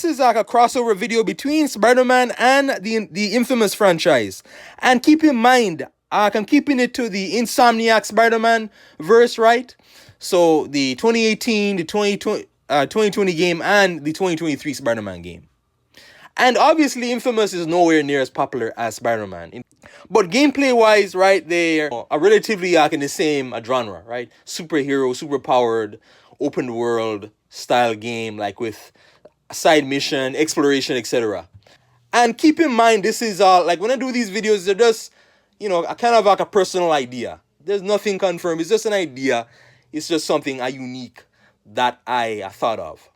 This is like a crossover video between Spider-Man and the infamous franchise. And keep in mind, I'm keeping it to the Insomniac Spider-Man verse, right? So the 2018, the 2020 game, and the 2023 Spider-Man game. And obviously, Infamous is nowhere near as popular as Spider-Man. But gameplay wise, right, they are relatively like in the same genre, right? Superhero, super powered, open world style game, like with side mission, exploration, etc. And keep in mind, this is like when I do these videos, they're just, a kind of like a personal idea. There's nothing confirmed. It's just an idea. It's just something unique that I thought of.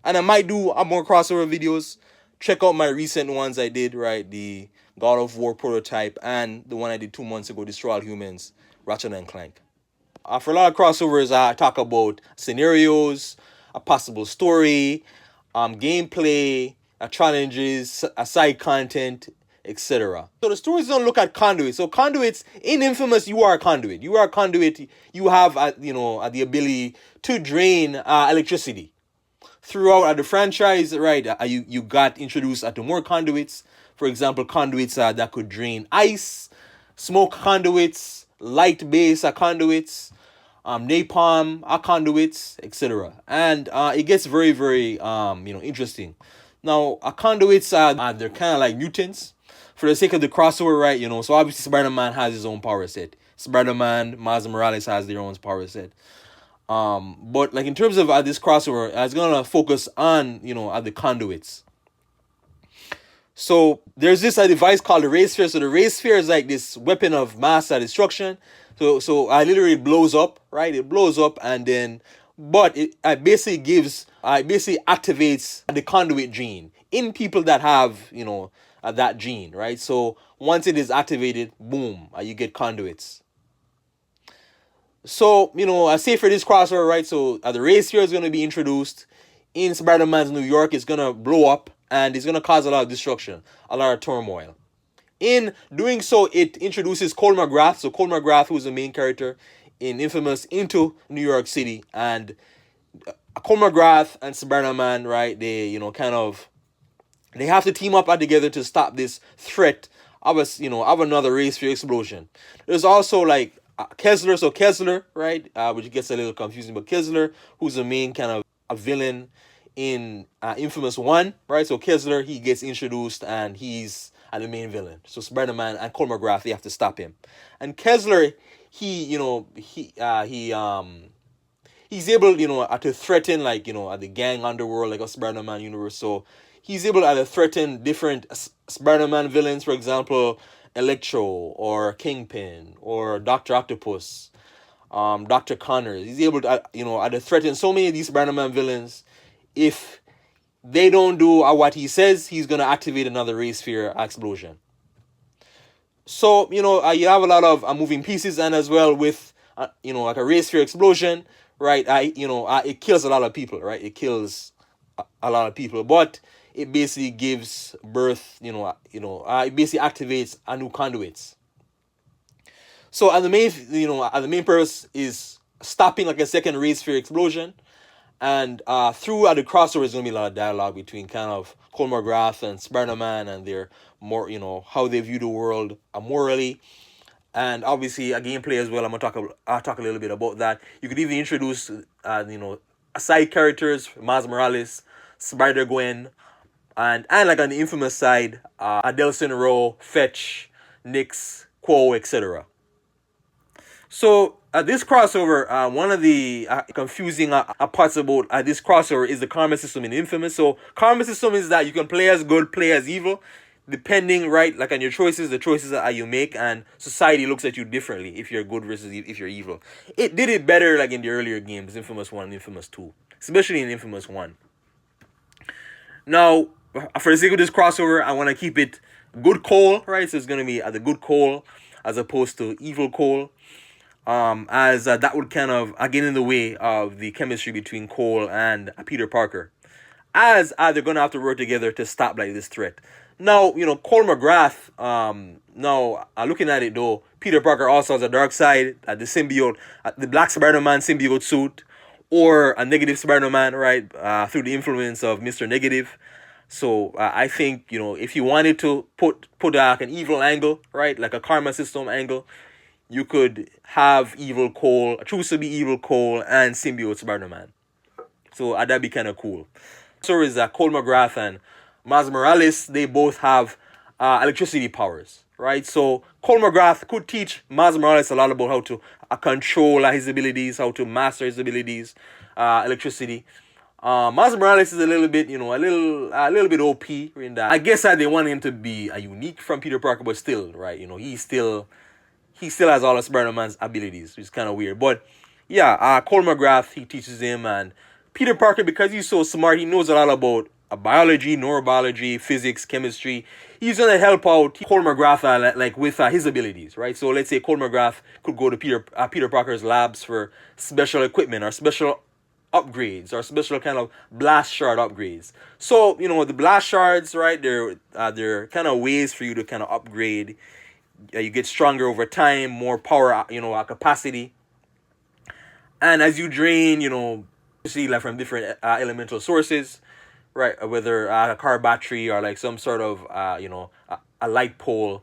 And I might do more crossover videos. Check out my recent ones I did, right? The God of War prototype and the one I did 2 months ago, Destroy All Humans, Ratchet and Clank. For a lot of crossovers, I talk about scenarios, a possible story, gameplay, challenges, side content, etc. So the stories don't look at conduits. So conduits in Infamous, you are a conduit. You are a conduit. You have, the ability to drain electricity. Throughout the franchise, right, you got introduced to more conduits. For example, conduits that could drain ice, smoke conduits, light base conduits, napalm conduits, etc. And it gets very, very, interesting. Now, conduits, they're kind of like mutants. For the sake of the crossover, right, so obviously Spider-Man has his own power set. Spider-Man, Miles Morales has their own power set. But like in terms of this crossover, it's gonna focus on the conduits. So there's this device called the Ray Sphere. So the Ray Sphere is like this weapon of mass destruction. So I literally blows up, right? It blows up and then, but it basically activates the conduit gene in people that have that gene, right? So once it is activated, boom, you get conduits. So, I say for this crossover, right? So, the Ray Sphere is going to be introduced in Spider-Man's New York. It's going to blow up and it's going to cause a lot of destruction, a lot of turmoil. In doing so, it introduces Cole McGrath. So, Cole McGrath, who's the main character in Infamous, into New York City. And Cole McGrath and Spider-Man, right? They, they have to team up together to stop this threat of of another Ray Sphere explosion. There's also like Kessler, so Kessler, right, which gets a little confusing, but Kessler, who's the main kind of a villain in Infamous 1, right, so Kessler, he gets introduced and he's the main villain. So Spider-Man and Cole McGrath, they have to stop him. And Kessler, he's able, to threaten, like, the gang underworld, like a Spider-Man universe, so he's able to threaten different Spider-Man villains, for example, Electro or Kingpin or Dr. Octopus, Dr. Connors. He's able to, to threaten so many of these Spider-Man villains. If they don't do what he says, he's going to activate another Ray Sphere explosion. So, you have a lot of moving pieces, and as well with, like a Ray Sphere explosion, right? It kills a lot of people, right? It kills a lot of people, but it basically gives birth, it basically activates a new conduits. So the main purpose is stopping like a second Ray Sphere explosion, and through the crossover is gonna be a lot of dialogue between kind of Cole McGrath and Spider-Man and their more, how they view the world morally, and obviously a gameplay as well. I'll talk a little bit about that. You could even introduce side characters, Miles Morales, Spider-Gwen, and like on the Infamous side, Adelson Rowe, Fetch, Nyx, Quo, etc. So this crossover, one of the confusing parts about this crossover is the karma system in Infamous. So karma system is that you can play as good, play as evil, depending, right, like on your choices, the choices that you make, and society looks at you differently if you're good versus if you're evil. It did it better like in the earlier games, Infamous 1 and Infamous 2, especially in Infamous 1. Now, for the sake of this crossover, I want to keep it good Cole, right? So it's going to be the good Cole as opposed to evil Cole. As that would kind of get in the way of the chemistry between Cole and Peter Parker. As they're going to have to work together to stop like this threat. Now, Cole McGrath, looking at it though, Peter Parker also has a dark side, the symbiote, the Black Spider-Man symbiote suit, or a negative Spider-Man, right? Through the influence of Mr. Negative. So I think, if you wanted to put like an evil angle, right, like a karma system angle, you could have Evil Cole, choose to be Evil Cole and Symbiote Spider-Man. So that'd be kind of cool. So is Cole McGrath and Miles Morales. They both have electricity powers, right? So Cole McGrath could teach Miles Morales a lot about how to control his abilities, how to master his abilities, electricity. Miles Morales is a little bit, a little bit OP in that. I guess that they want him to be unique from Peter Parker, but still, right? He still has all of Spider-Man's abilities, which is kind of weird. But yeah, Cole McGrath, he teaches him, and Peter Parker, because he's so smart, he knows a lot about biology, neurobiology, physics, chemistry. He's gonna help out Cole McGrath with his abilities, right? So let's say Cole McGrath could go to Peter Parker's labs for special equipment or special upgrades or special kind of blast shard upgrades. So the blast shards, right? They're kind of ways for you to kind of upgrade. You get stronger over time, more power, capacity. And as you drain, see like from different elemental sources, right? Whether a car battery or like some sort of a light pole.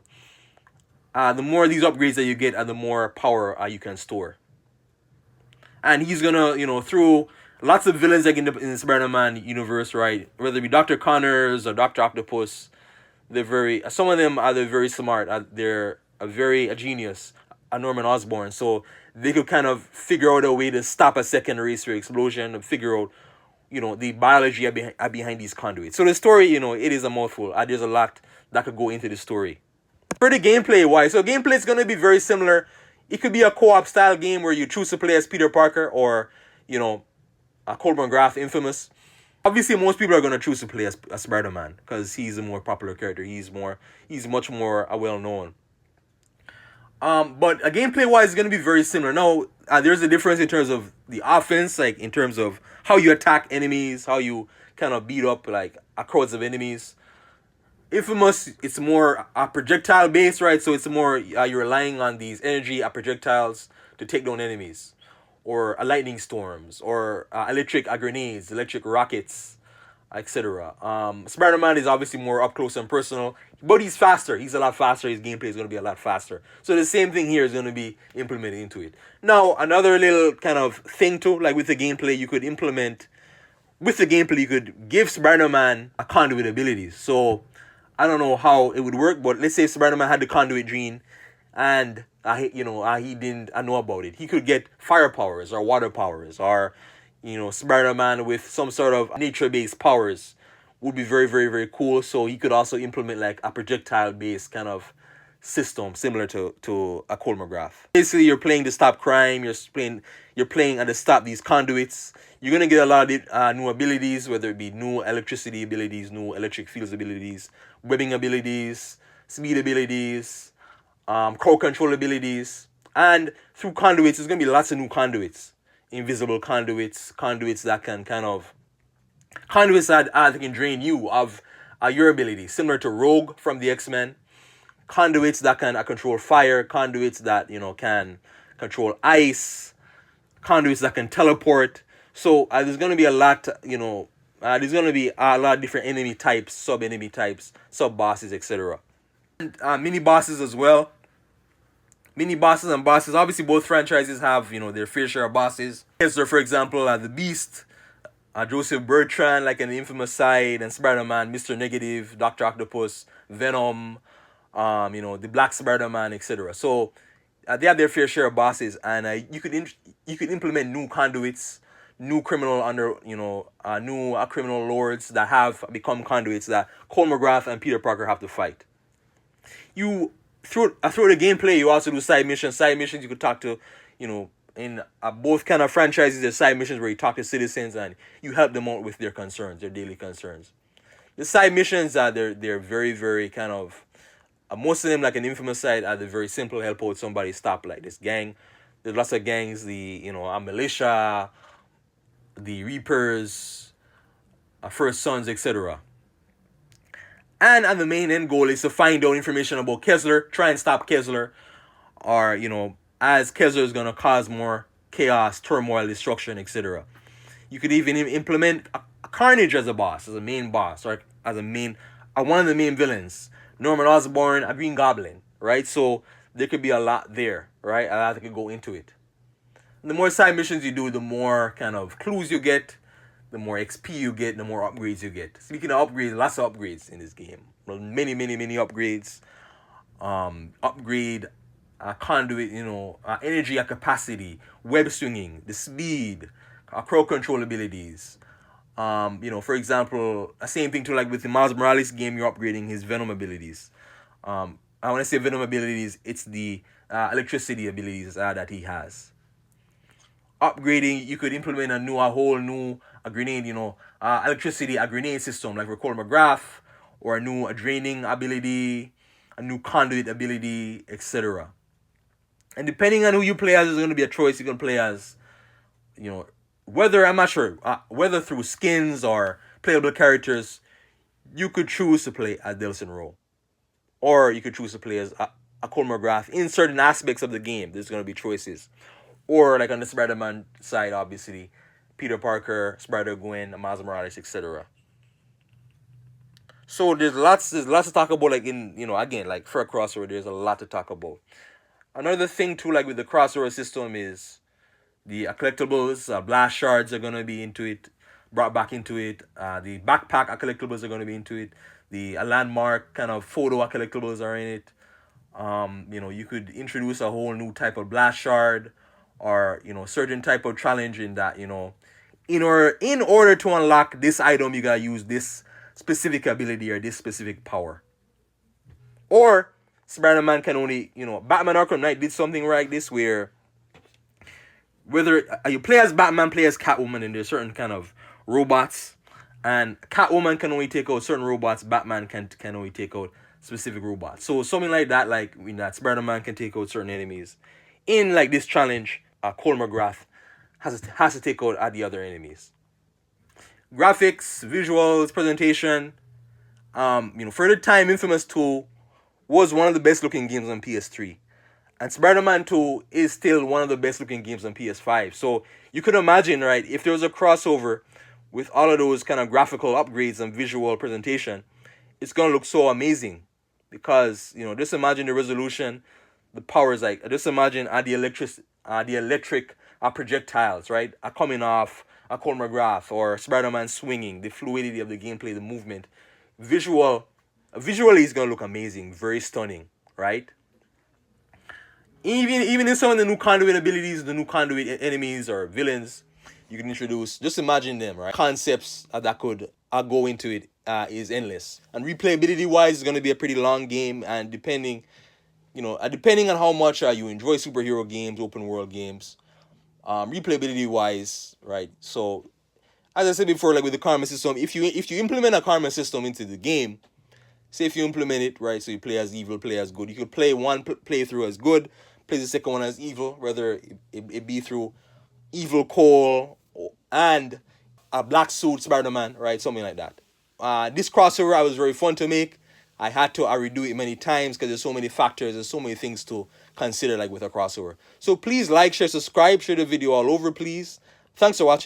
The more these upgrades that you get, the more power you can store. And he's gonna, through lots of villains like in the Spider-Man universe, right? Whether it be Dr. Connors or Dr. Octopus, some of them they're very smart. They're a very genius. Norman Osborn, so they could kind of figure out a way to stop a second racer explosion and figure out, the biology behind these conduits. So the story, it is a mouthful. There's a lot that could go into the story. For the gameplay wise, so gameplay is gonna be very similar. It could be a co-op style game where you choose to play as Peter Parker or, a Cole McGrath Infamous. Obviously, most people are gonna choose to play as Spider-Man because he's a more popular character. He's much more well known. But gameplay wise, it's gonna be very similar. Now, there's a difference in terms of the offense, like in terms of how you attack enemies, how you kind of beat up like crowds of enemies. Infamous, it's more projectile based, right? So it's more you're relying on these energy projectiles to take down enemies, or lightning storms, or electric grenades, electric rockets, etc. Spider-Man is obviously more up close and personal, but he's faster. He's a lot faster. His gameplay is going to be a lot faster. So the same thing here is going to be implemented into it. Now, another little kind of thing too, like with the gameplay, you could give Spider-Man a conduit abilities. So I don't know how it would work, but let's say Spider-Man had the conduit gene, and he didn't know about it. He could get fire powers or water powers, or Spider-Man with some sort of nature-based powers would be very, very, very cool. So he could also implement like a projectile-based kind of system similar to a Cole McGrath. Basically, you're playing to stop crime. You're playing to stop these conduits. You're gonna get a lot of new abilities, whether it be new electricity abilities, new electric fields abilities, webbing abilities, speed abilities, crowd control abilities, and through conduits, there's gonna be lots of new conduits. Invisible conduits that can conduits that can drain you of your abilities, similar to Rogue from the X-Men. Conduits that can control fire, conduits that can control ice, conduits that can teleport. So there's gonna be a lot, there's gonna be a lot of different enemy types, sub-enemy types, sub-bosses, etc. And mini bosses as well. Mini bosses and bosses. Obviously, both franchises have their fair share of bosses. So, for example, the Beast, Joseph Bertrand, like an Infamous side, and Spider-Man, Mr. Negative, Dr. Octopus, Venom, the Black Spider-Man, etc. So they have their fair share of bosses, and you could implement new conduits, new criminal new criminal lords that have become conduits that Cole McGrath and Peter Parker have to fight. Through the gameplay, you also do side missions. Side missions, you could talk to, in both kind of franchises, there's side missions where you talk to citizens and you help them out with their concerns, their daily concerns. The side missions they're very, very kind of most of them, like an Infamous side, are the very simple, help out somebody stop like this gang. There's lots of gangs, the militia, the Reapers, First Sons, etc. And the main end goal is to find out information about Kessler, try and stop Kessler, or as Kessler is gonna cause more chaos, turmoil, destruction, etc. You could even implement a Carnage as a boss, as a main boss, or as a main, one of the main villains. Norman Osborn, a Green Goblin, right? So there could be a lot there, right? A lot that could go into it. And the more side missions you do, the more kind of clues you get, the more XP you get, the more upgrades you get. Speaking of upgrades, lots of upgrades in this game. Well, many, many, many upgrades. Upgrade conduit, energy capacity, web swinging, the speed, crowd control abilities. For example, the same thing to like with the Miles Morales game, you're upgrading his Venom abilities. I want to say Venom abilities, it's the electricity abilities that he has. Upgrading, you could implement a whole new grenade, electricity, a grenade system like Recall McGrath, or a draining ability, a new conduit ability, etc. And depending on who you play as, there's going to be a choice you can play as, whether, I'm not sure, whether through skins or playable characters, you could choose to play as Delson Rowe. Or you could choose to play as a Cole McGrath in certain aspects of the game. There's going to be choices. Or like on the Spider-Man side, obviously, Peter Parker, Spider-Gwen, Miles Morales, etc. So there's lots to talk about, like again, like for a crossover, there's a lot to talk about. Another thing too, like with the crossover system, is the collectibles. Blast shards are gonna be into it, brought back into it. The backpack collectibles are gonna be into it. The landmark kind of photo collectibles are in it. You could introduce a whole new type of blast shard, or certain type of challenge in that in order to unlock this item, you gotta use this specific ability or this specific power. Or Spider-Man can only, Batman Arkham Knight did something like this, where whether you play as Batman, play as Catwoman, and there's certain kind of robots, and Catwoman can only take out certain robots, Batman can only take out specific robots. So something like that, like that Spider-Man can take out certain enemies. In like this challenge, Cole McGrath has to take out the other enemies. Graphics, visuals, presentation. For the time, Infamous 2 was one of the best looking games on PS3. And Spider-Man 2 is still one of the best looking games on PS5. So you could imagine, right, if there was a crossover with all of those kind of graphical upgrades and visual presentation, it's going to look so amazing. Because, just imagine the resolution, the powers, like, just imagine the electric projectiles, right, are coming off a Cole McGrath, or Spider-Man swinging, the fluidity of the gameplay, the movement. Visually it's going to look amazing, very stunning, right? Even in some of the new conduit abilities, the new conduit enemies or villains you can introduce, just imagine them, right? Concepts that could go into it is endless. And replayability wise, it's going to be a pretty long game, and depending on how much you enjoy superhero games, open world games, replayability wise, right? So as I said before, like with the karma system, if you implement a karma system into the game, say if you implement it, right, so you play as evil, play as good, you could play one playthrough as good, play the second one as evil, whether it be through evil Cole and a black suit Spider-Man, right, something like that. This crossover was very fun to make. I had to redo it many times because there's so many factors, there's so many things to consider, like with a crossover. So please like, share, subscribe, share the video all over, please. Thanks for watching.